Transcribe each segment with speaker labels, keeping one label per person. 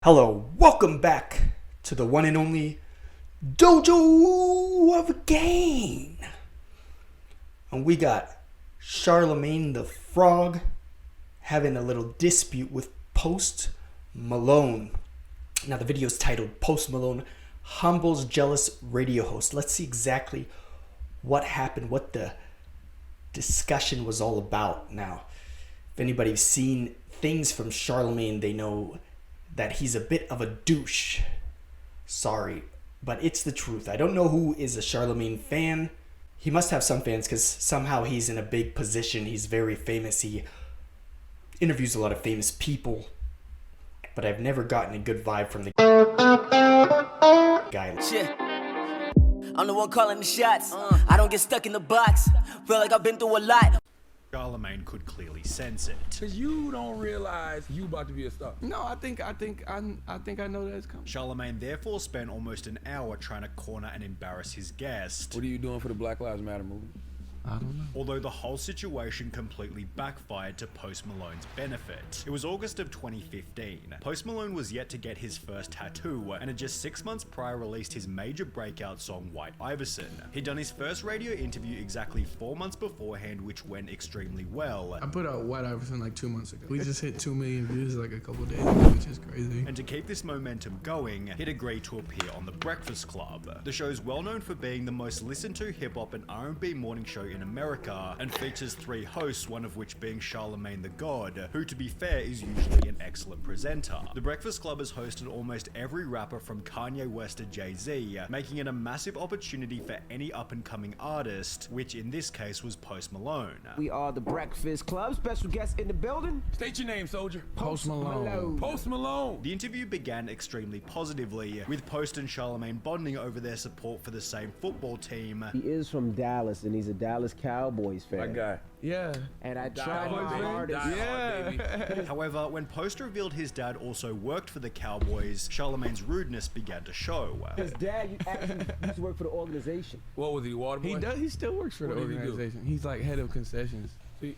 Speaker 1: Hello, welcome back to the one and only Dojo of Gain. And we got Charlaman the Frog having a little dispute with Post Malone. Now the video is titled Post Malone Humbles Jealous Radio Host. Let's see exactly what happened, what the discussion was all about. Now, if anybody's seen things from Charlaman, they know that he's a bit of a douche. Sorry, but it's the truth. I don't know who is a Charlaman fan. He must have some fans because somehow he's in a big position. He's very famous. He interviews a lot of famous people. But I've never gotten a good vibe from the guy.
Speaker 2: Shit. I'm the one calling the shots. I don't get stuck in the box. Feel like I've been through a lot.
Speaker 3: Charlamagne could clearly sense it.
Speaker 4: Cause you don't realize you about to be a star. No, I think I know that it's coming.
Speaker 3: Charlamagne therefore spent almost an hour trying to corner and embarrass his guest.
Speaker 4: What are you doing for the Black Lives Matter movement? I don't know.
Speaker 3: Although the whole situation completely backfired to Post Malone's benefit. It was August of 2015. Post Malone was yet to get his first tattoo and had just 6 months prior released his major breakout song White Iverson. He'd done his first radio interview exactly 4 months beforehand, which went extremely well.
Speaker 5: I put out White Iverson like 2 months ago. We just hit 2 million views like a couple days ago, which is crazy.
Speaker 3: And to keep this momentum going, he'd agreed to appear on The Breakfast Club. The show's well known for being the most listened to hip-hop and R&B morning show in America, and features 3 hosts, one of which being Charlamagne the God, who to be fair is usually an excellent presenter. The Breakfast Club has hosted almost every rapper from Kanye West to Jay-Z, making it a massive opportunity for any up-and-coming artist, which in this case was Post Malone.
Speaker 6: We are the Breakfast Club. Special guest in the building.
Speaker 4: State your name, soldier.
Speaker 5: Post Malone.
Speaker 4: Post Malone.
Speaker 3: The interview began extremely positively, with Post and Charlamagne bonding over their support for the same football team.
Speaker 6: He is from Dallas, and he's a Dallas Cowboys fan.
Speaker 4: My guy.
Speaker 5: Yeah.
Speaker 6: And I
Speaker 4: Die
Speaker 6: tried
Speaker 4: hard,
Speaker 6: my
Speaker 4: baby.
Speaker 6: hardest.
Speaker 4: Die hard, baby.
Speaker 3: However, when Post revealed his dad also worked for the Cowboys, Charlamagne's rudeness began to show.
Speaker 6: His dad actually used to work for the organization.
Speaker 4: What was he, water boy?
Speaker 5: He does. He still works for the
Speaker 4: What did he do?
Speaker 5: organization. He's like head of concessions.
Speaker 4: See?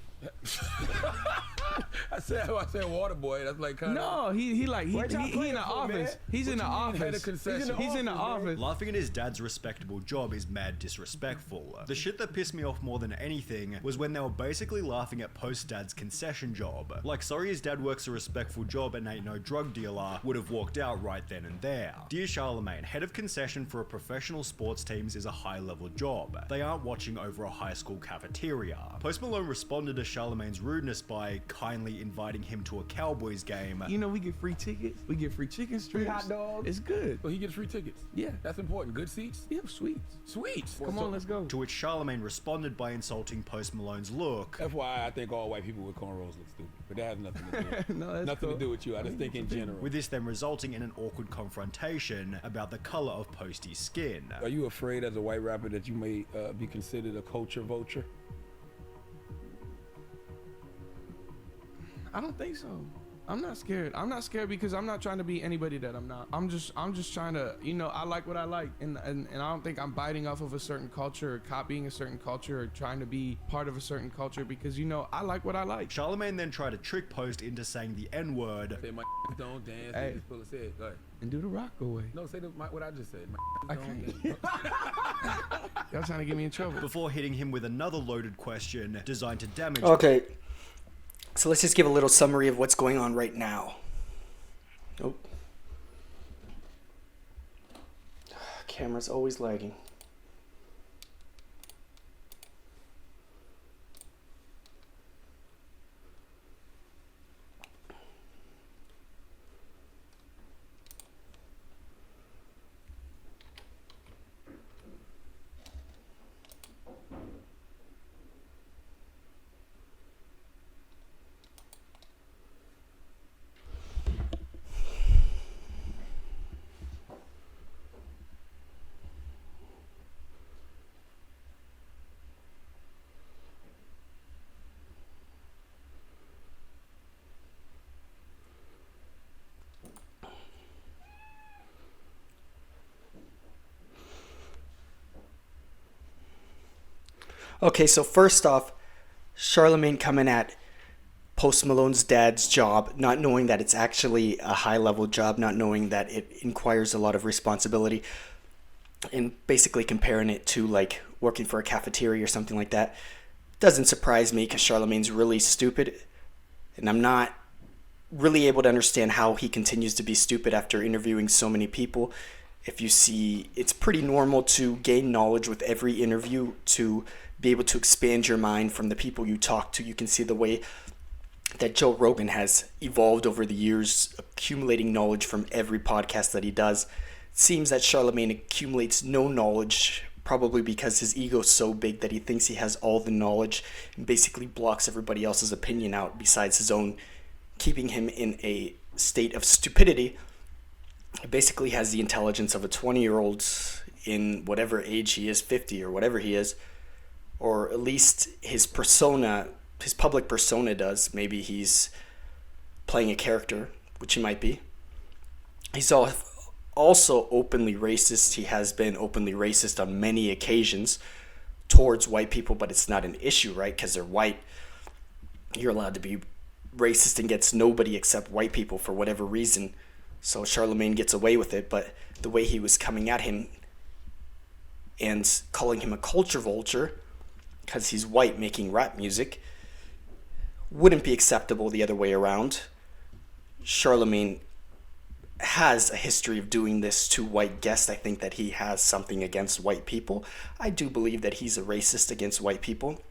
Speaker 4: I said water boy. That's like kind of.
Speaker 5: No, he in
Speaker 6: y'all
Speaker 5: the
Speaker 6: playing for,
Speaker 5: office.
Speaker 6: man?
Speaker 5: He's in the
Speaker 4: Head of
Speaker 5: office.
Speaker 4: concession.
Speaker 5: He's in the office.
Speaker 3: Laughing at his dad's respectable job is mad disrespectful. The shit that pissed me off more than anything was when they were basically laughing at Post's dad's concession job. Like, sorry his dad works a respectful job and ain't no drug dealer, would have walked out right then and there. Dear Charlamagne, head of concession for a professional sports teams is a high-level job. They aren't watching over a high school cafeteria. Post Malone responded to Charlamagne's rudeness by kindly inviting him to a Cowboys game.
Speaker 5: You know, we get free tickets. We get free chicken strips.
Speaker 6: hot dogs.
Speaker 5: It's good.
Speaker 4: So he gets free tickets.
Speaker 5: Yeah.
Speaker 4: That's important. Good seats.
Speaker 5: Yeah, sweets.
Speaker 4: Sweets.
Speaker 5: Come on, let's go.
Speaker 3: To which Charlamagne responded by insulting Post Malone's look.
Speaker 4: FYI, I think all white people with cornrows look stupid, but that has nothing to do with it.
Speaker 5: No, that's
Speaker 4: Nothing
Speaker 5: cool.
Speaker 4: to do with you. I just think in general.
Speaker 3: With this then resulting in an awkward confrontation about the color of Posty's skin.
Speaker 4: Are you afraid as a white rapper that you may be considered a culture vulture?
Speaker 5: I don't think so. I'm not scared. I'm not scared because I'm not trying to be anybody that I'm not. I'm just trying to, I like what I like, and I don't think I'm biting off of a certain culture or copying a certain culture or trying to be part of a certain culture because I like what I like.
Speaker 3: Charlamagne then tried to trick Post into saying the N-word.
Speaker 4: Say my don't dance.
Speaker 5: Hey.
Speaker 4: Hey. Just pull his head. Go ahead.
Speaker 5: And do the rock away.
Speaker 4: No, say what I just said.
Speaker 5: I
Speaker 4: Don't
Speaker 5: can't.
Speaker 4: dance.
Speaker 5: Y'all trying to get me in trouble.
Speaker 3: Before hitting him with another loaded question designed to damage.
Speaker 1: Okay, so let's just give a little summary of what's going on right now. Oh. Camera's always lagging. Okay, so first off, Charlamagne coming at Post Malone's dad's job, not knowing that it's actually a high-level job, not knowing that it requires a lot of responsibility, and basically comparing it to like working for a cafeteria or something like that. Doesn't surprise me because Charlamagne's really stupid, and I'm not really able to understand how he continues to be stupid after interviewing so many people. If you see, it's pretty normal to gain knowledge with every interview, to be able to expand your mind from the people you talk to. You can see the way that Joe Rogan has evolved over the years, accumulating knowledge from every podcast that he does. It seems that Charlamagne accumulates no knowledge, probably because his ego's so big that he thinks he has all the knowledge and basically blocks everybody else's opinion out besides his own, keeping him in a state of stupidity. He basically has the intelligence of a 20-year-old in whatever age he is, 50 or whatever he is, or at least his persona, his public persona does. Maybe he's playing a character, which he might be. He's also openly racist. He has been openly racist on many occasions towards white people, but it's not an issue, right? Because they're white. You're allowed to be racist against nobody except white people for whatever reason. So Charlamagne gets away with it, but the way he was coming at him and calling him a culture vulture because he's white making rap music wouldn't be acceptable the other way around. Charlamagne has a history of doing this to white guests. I think that he has something against white people. I do believe that he's a racist against white people.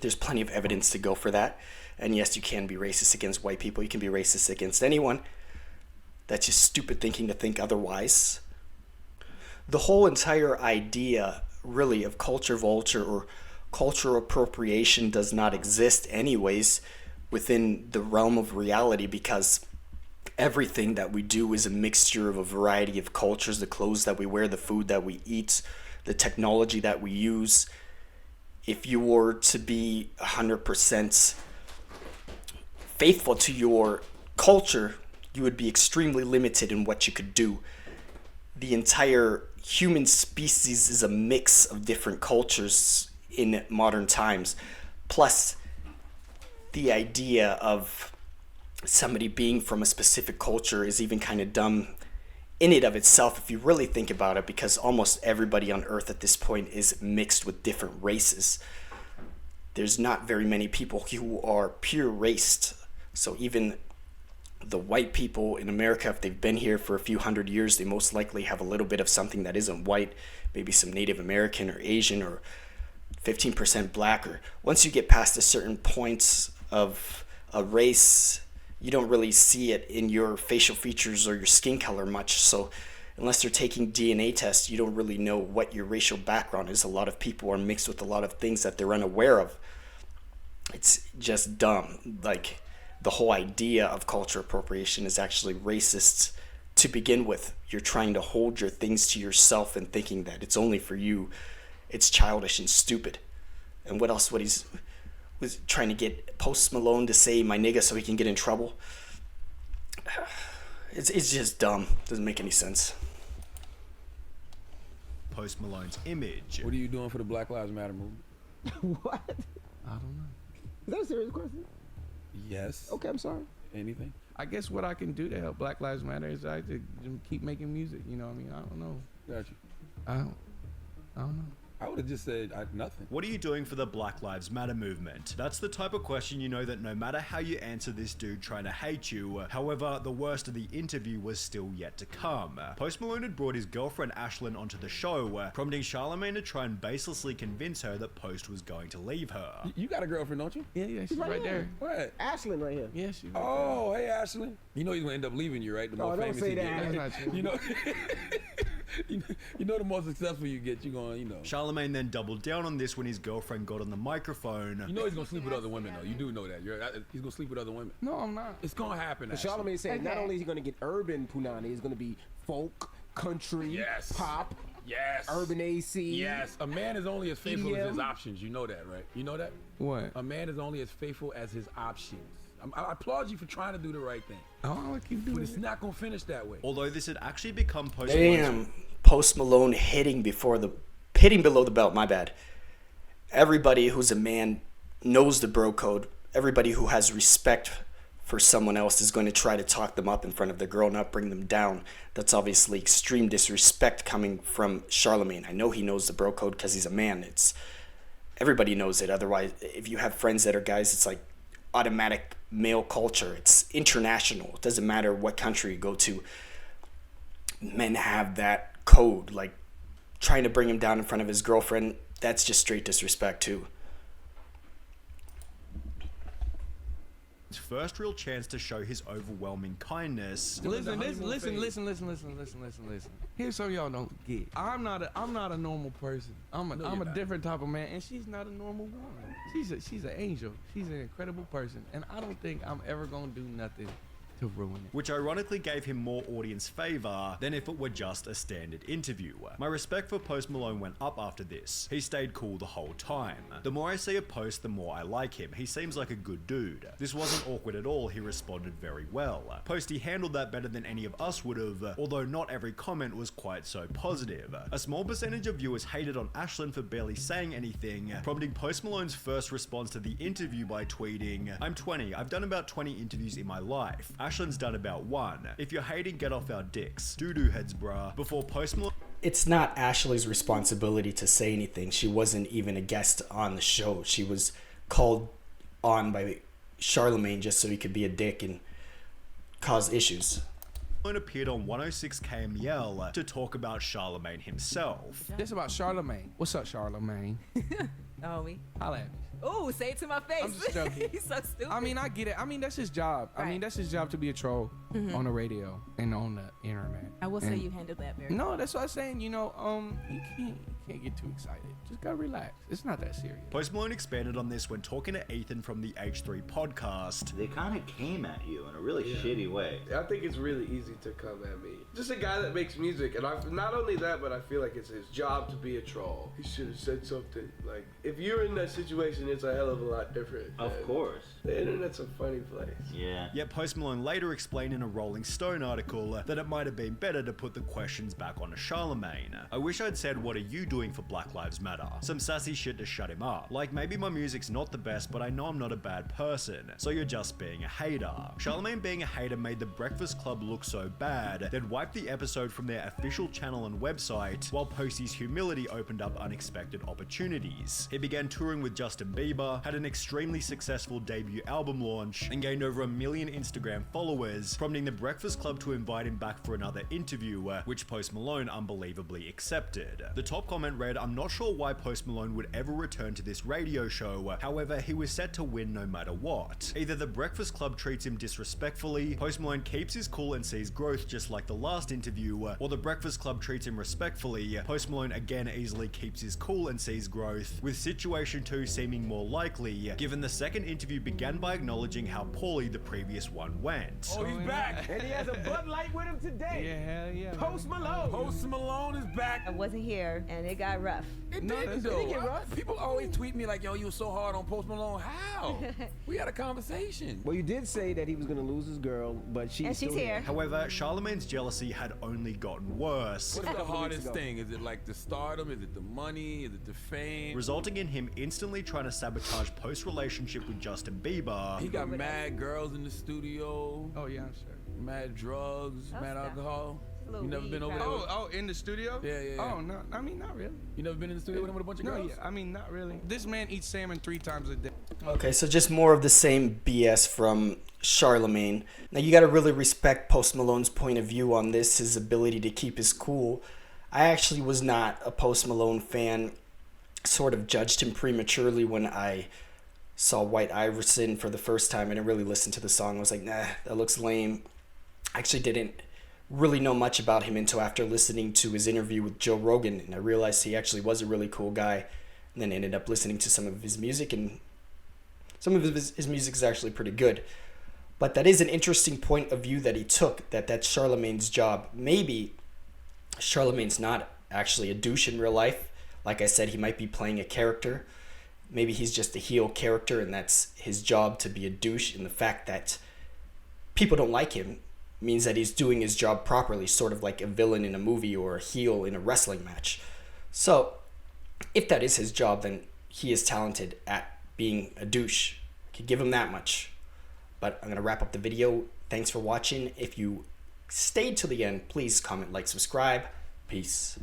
Speaker 1: There's plenty of evidence to go for that. And yes, you can be racist against white people. You can be racist against anyone. That's just stupid thinking to think otherwise. The whole entire idea, really, of culture vulture or cultural appropriation does not exist anyways within the realm of reality, because everything that we do is a mixture of a variety of cultures. The clothes that we wear, the food that we eat, the technology that we use. If you were to be 100% faithful to your culture, you would be extremely limited in what you could do. The entire human species is a mix of different cultures in modern times. Plus, the idea of somebody being from a specific culture is even kind of dumb in and of itself if you really think about it, because almost everybody on Earth at this point is mixed with different races. There's not very many people who are pure raced. So even the white people in America, if they've been here for a few hundred years, they most likely have a little bit of something that isn't white, maybe some Native American or Asian or 15% black. Or once you get past a certain points of a race, you don't really see it in your facial features or your skin color much. So unless they're taking DNA tests, you don't really know what your racial background is. A lot of people are mixed with a lot of things that they're unaware of. It's just dumb. Like, the whole idea of culture appropriation is actually racist to begin with. You're trying to hold your things to yourself and thinking that it's only for you. It's childish and stupid. And what else? What he's was trying to get Post Malone to say "my nigga" so he can get in trouble. It's just dumb. Doesn't make any sense.
Speaker 3: Post Malone's image.
Speaker 4: What are you doing for the Black Lives Matter movement?
Speaker 6: What?
Speaker 5: I don't know.
Speaker 6: Is that a serious question?
Speaker 4: Yes.
Speaker 6: Okay, I'm sorry.
Speaker 4: Anything?
Speaker 5: I guess what I can do to help Black Lives Matter is I to keep making music. You know what I mean? I don't know.
Speaker 4: Got you.
Speaker 5: I don't know.
Speaker 4: I would have just said nothing.
Speaker 3: What are you doing for the Black Lives Matter movement? That's the type of question you know that no matter how you answer this dude trying to hate you, however, the worst of the interview was still yet to come. Post Malone had brought his girlfriend Ashlyn onto the show, prompting Charlamagne to try and baselessly convince her that Post was going to leave her.
Speaker 4: You got a girlfriend, don't you?
Speaker 5: Yeah, she's right there.
Speaker 4: What?
Speaker 6: Ashlyn right here.
Speaker 5: Yeah, she's right
Speaker 4: Oh, hey, Ashley. You know he's gonna end up leaving you, right? The more
Speaker 6: don't
Speaker 4: famous
Speaker 6: say
Speaker 4: you
Speaker 6: that.
Speaker 4: get.
Speaker 5: That's not true.
Speaker 4: You know, you know, the more successful you get, you're gonna, you know.
Speaker 3: Charlamagne then doubled down on this when his girlfriend got on the microphone.
Speaker 4: You know he's gonna sleep with other women, though. You do know that. He's gonna sleep with other women.
Speaker 5: No, I'm not.
Speaker 4: It's gonna happen.
Speaker 6: But
Speaker 4: Ashley.
Speaker 6: Charlamagne said not only is he going to get urban punani, it's going to be folk, country,
Speaker 4: Yes.
Speaker 6: pop,
Speaker 4: Yes.
Speaker 6: urban AC.
Speaker 4: Yes. A man is only as faithful as his
Speaker 6: EDM.
Speaker 4: options. You know that, right? You know that?
Speaker 5: What?
Speaker 4: A man is only as faithful as his options. I applaud you for trying to do the right thing,
Speaker 5: Oh, I keep doing
Speaker 4: but it's
Speaker 5: it.
Speaker 4: not gonna finish that way.
Speaker 3: Although this had actually become Post Malone's
Speaker 1: Damn. Post Malone hitting below the belt, my bad. Everybody who's a man knows the bro code. everybody who has respect for someone else is going to try to talk them up in front of the girl, not bring them down. That's obviously extreme disrespect coming from Charlamagne. I know he knows the bro code because he's a man. Everybody knows it. Otherwise, if you have friends that are guys, it's like automatic male culture. It's international. It doesn't matter what country you go to. Men have that code. Like trying to bring him down in front of his girlfriend, that's just straight disrespect too.
Speaker 3: First real chance to show his overwhelming kindness.
Speaker 5: Listen. Here's so y'all don't get. I'm not a normal person. I'm a different type of man, and she's not a normal woman. She's an angel. She's an incredible person, and I don't think I'm ever gonna do nothing to ruin it.
Speaker 3: Which ironically gave him more audience favor than if it were just a standard interview. My respect for Post Malone went up after this. He stayed cool the whole time. The more I see a Post, the more I like him. He seems like a good dude. This wasn't awkward at all. He responded very well. Posty handled that better than any of us would have, although not every comment was quite so positive. A small percentage of viewers hated on Ashlyn for barely saying anything, prompting Post Malone's first response to the interview by tweeting, "I'm 20. I've done about 20 interviews in my life. Ashlyn's done about 1. If you're hating, get off our dicks. Doo-doo heads, bruh." Before Post Malone...
Speaker 1: It's not Ashley's responsibility to say anything. She wasn't even a guest on the show. She was called on by Charlamagne just so he could be a dick and cause issues.
Speaker 3: appeared on 106 KML to talk about Charlamagne himself.
Speaker 5: This about Charlamagne. What's up, Charlamagne?
Speaker 7: Homie.
Speaker 5: Holla at me.
Speaker 7: Ooh, say it to my face.
Speaker 5: I'm just joking.
Speaker 7: He's so stupid.
Speaker 5: I mean, I get it. I mean, that's his job. I mean, that's his job to be a troll on the radio and on the internet.
Speaker 7: I will say you handled that very
Speaker 5: No, that's what I'm saying. You know, you can't get too excited. Just gotta relax. It's not that serious.
Speaker 3: Post Malone expanded on this when talking to Ethan from the H3 podcast.
Speaker 8: They kind of came at you in a really shitty way.
Speaker 9: I think it's really easy to come at me. Just a guy that makes music, and not only that, but I feel like it's his job to be a troll. He should have said something. Like, if you're in that situation, it's a hell of a lot different.
Speaker 8: Of course.
Speaker 9: The internet's a funny place.
Speaker 8: Yeah.
Speaker 3: Yet Post Malone later explained in a Rolling Stone article that it might have been better to put the questions back on Charlamagne. "I wish I'd said, 'What are you doing for Black Lives Matter?' Some sassy shit to shut him up. Like, maybe my music's not the best, but I know I'm not a bad person, so you're just being a hater." Charlamagne being a hater made The Breakfast Club look so bad, they'd wiped the episode from their official channel and website, while Posty's humility opened up unexpected opportunities. He began touring with Justin Bieber, had an extremely successful debut album launch, and gained over 1 million Instagram followers, prompting The Breakfast Club to invite him back for another interview, which Post Malone unbelievably accepted. The top comment read, "I'm not sure why Post Malone would ever return to this radio show, however, he was set to win no matter what. Either The Breakfast Club treats him disrespectfully, Post Malone keeps his cool and sees growth just like the last interview, or The Breakfast Club treats him respectfully, Post Malone again easily keeps his cool and sees growth, with situation 2 seeming more likely, given the second interview began by acknowledging how poorly the previous one went."
Speaker 6: Oh, he's back, and he has a Bud Light with him today.
Speaker 5: Yeah, hell yeah.
Speaker 6: Post Malone.
Speaker 4: Post Malone is back.
Speaker 10: I wasn't here, and it got rough.
Speaker 4: It
Speaker 5: No,
Speaker 4: did,
Speaker 5: that's
Speaker 4: though.
Speaker 5: it get rough.
Speaker 4: People always tweet me like, "Yo, you were so hard on Post Malone." How? We had a conversation.
Speaker 6: Well, you did say that he was gonna lose his girl, but
Speaker 10: And she's here.
Speaker 3: However, Charlamagne's jealousy had only gotten worse,
Speaker 4: What's the
Speaker 6: couple weeks
Speaker 4: hardest
Speaker 6: ago.
Speaker 4: thing? Is it like the stardom? Is it the money? Is it the fame?
Speaker 3: resulting in him instantly trying to sabotage Post's relationship with Justin Bieber.
Speaker 4: He got mad girls in the studio,
Speaker 5: Oh yeah, I'm sure.
Speaker 4: mad drugs,
Speaker 10: Oh,
Speaker 4: mad
Speaker 10: stop.
Speaker 4: alcohol.
Speaker 10: A little
Speaker 4: You never
Speaker 10: weed
Speaker 4: been over there?
Speaker 10: probably.
Speaker 5: Oh, in the studio?
Speaker 4: Yeah.
Speaker 5: Oh no, I mean not really.
Speaker 4: You never been in the studio with him with a bunch of
Speaker 5: No,
Speaker 4: girls?
Speaker 5: yeah, I mean not really. This man eats salmon 3 times a day.
Speaker 1: Okay, so just more of the same BS from Charlamagne. Now you gotta really respect Post Malone's point of view on this, his ability to keep his cool. I actually was not a Post Malone fan. Sort of judged him prematurely when I saw White Iverson for the first time. I didn't really listen to the song. I was like, nah, that looks lame. I actually didn't really know much about him until after listening to his interview with Joe Rogan, and I realized he actually was a really cool guy, and then ended up listening to some of his music, and some of his music is actually pretty good. But that is an interesting point of view that he took, that's Charlamagne's job. Maybe Charlamagne's not actually a douche in real life. Like I said, he might be playing a character. Maybe he's just a heel character, and that's his job, to be a douche. And the fact that people don't like him means that he's doing his job properly, sort of like a villain in a movie or a heel in a wrestling match. So if that is his job, then he is talented at being a douche. Could give him that much. But I'm going to wrap up the video. Thanks for watching. If you stayed till the end, please comment, like, subscribe. Peace.